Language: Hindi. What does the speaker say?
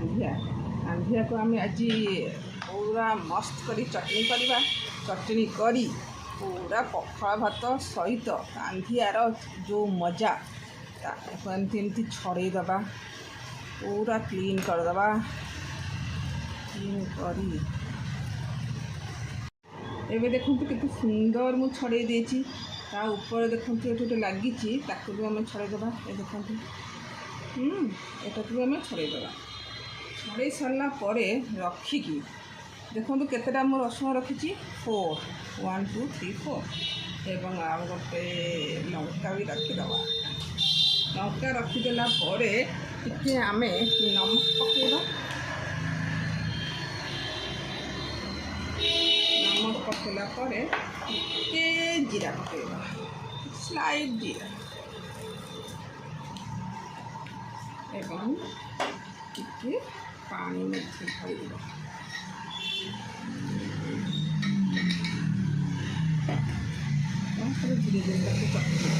कांधिया को आम आज पूरा मस्त करी चटनी करवा चटनी करी पूरा पखाल भात सहित कांधियार जो मजा एमती छड़ेदबा पूरा क्लीन करदबा क्लीन करी एबे देखु केते सुंदर मु छड़े देची ता ऊपर देखु गोटे लगी ताकू भी आम छड़ेदबा ये देखु एटा भी आम छड़ेदबा छड़े सारा पर रखिकी देखो केतेटा मु रसुण रखी 4 1 2 3 4 एवं आ गोटे लंका भी रखीदबा लंका रखीदेला टे आम नमक पकेबा नमक पकेला टे जीरा पकेबा स्लाइड जीरा एवं टे पानी में ढालिदेबा धीरे धीरे चटनी